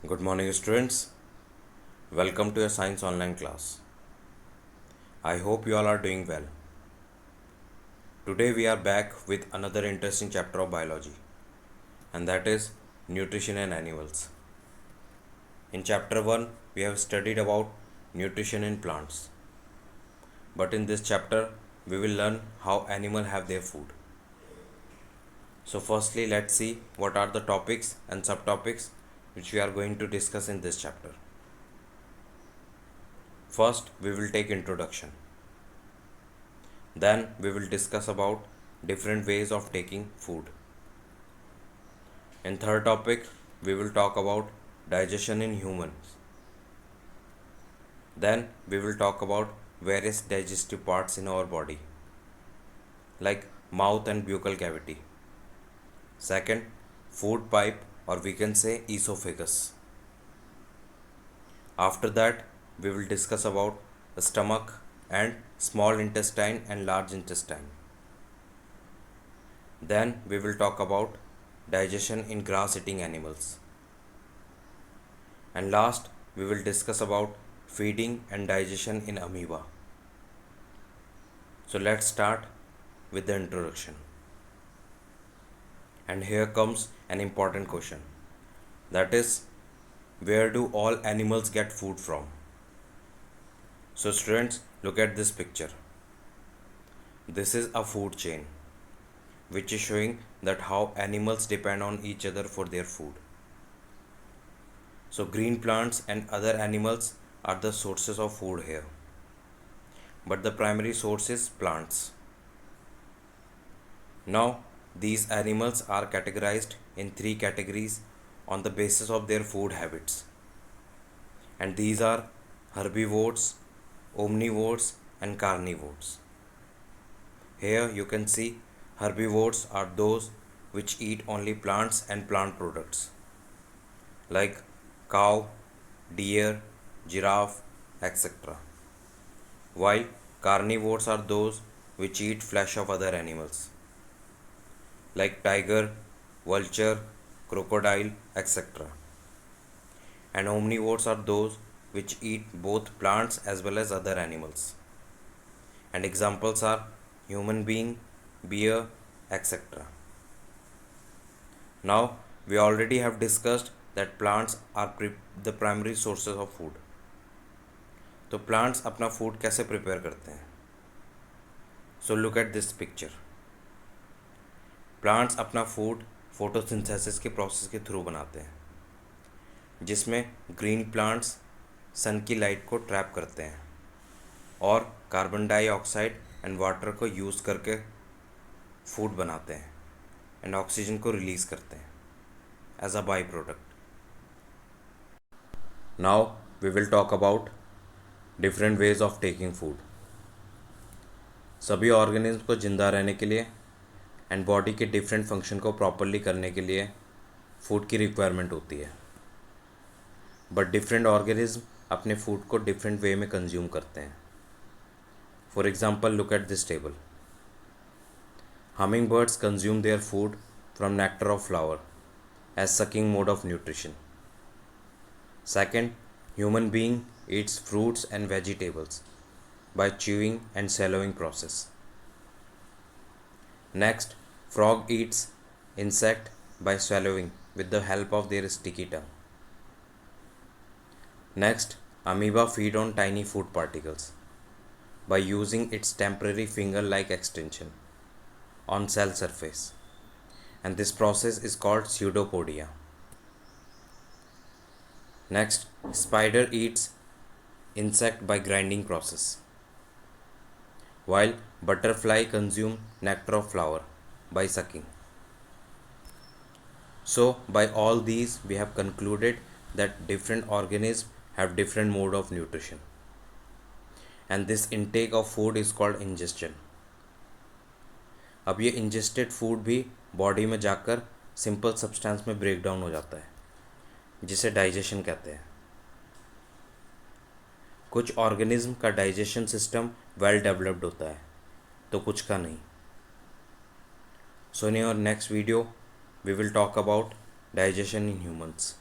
Good morning, students. Welcome to your science online class. I hope you all are doing well. Today we are back with another interesting chapter of biology, and that is nutrition in animals. In chapter 1, we have studied about nutrition in plants. But in this chapter, we will learn how animals have their food. So firstly, let's see what are the topics and subtopics which we are going to discuss in this chapter. First, we will take introduction. Then we will discuss about different ways of taking food. In third topic, we will talk about digestion in humans. Then we will talk about various digestive parts in our body, like mouth and buccal cavity. Second, food pipe, or we can say esophagus. After that, we will discuss about the stomach and small intestine and large intestine. Then we will talk about digestion in grass eating animals. And last, we will discuss about feeding and digestion in amoeba. So let's start with the introduction. And here comes an important question. That is, where do all animals get food from? So students, look at this picture. This is a food chain, which is showing that how animals depend on each other for their food. So green plants and other animals are the sources of food here. But the primary source is plants. Now, these animals are categorized in three categories on the basis of their food habits. And these are herbivores, omnivores, and carnivores. Here you can see herbivores are those which eat only plants and plant products like cow, deer, giraffe, etc. While carnivores are those which eat flesh of other animals like tiger, vulture, crocodile, etc. And omnivores are those which eat both plants as well as other animals. And examples are human being, bear, etc. Now, we already have discussed that plants are the primary sources of food. तो plants अपना food कैसे prepare करते हैं? So look at this picture. Plants अपना food photosynthesis के process के through बनाते हैं, जिसमें ग्रीन प्लांट्स सन की लाइट को ट्रैप करते हैं और कार्बन डाइऑक्साइड एंड वाटर को यूज़ करके फूड बनाते हैं एंड ऑक्सीजन को रिलीज़ करते हैं as a by product. Now we will talk about different ways of taking food. सभी ऑर्गेनिज्म को ज़िंदा रहने के लिए एंड बॉडी के डिफरेंट फंक्शन को प्रॉपरली करने के लिए फूड की रिक्वायरमेंट होती है. बट डिफरेंट ऑर्गेनिज्म अपने फूड को डिफरेंट वे में कंज्यूम करते हैं. For example, look at this table. Hummingbirds consume their food from nectar of flower as sucking mode of nutrition. Second, human being eats fruits and vegetables by chewing and swallowing process. Next, frog eats insect by swallowing with the help of their sticky tongue. Next, amoeba feed on tiny food particles by using its temporary finger-like extension on cell surface, and this process is called pseudopodia. Next, spider eats insect by grinding process, while butterfly consume nectar of flower by sucking. So, by all these, we have concluded that different organisms have different mode of nutrition, and this intake of food is called ingestion. अब ये ingested food भी body में जाकर simple substance में break down हो जाता है, जिसे डाइजेशन कहते हैं. कुछ ऑर्गेनिज्म का डाइजेशन सिस्टम वेल डेवलप्ड होता है, तो कुछ का नहीं. So in your next video we will talk about digestion in humans.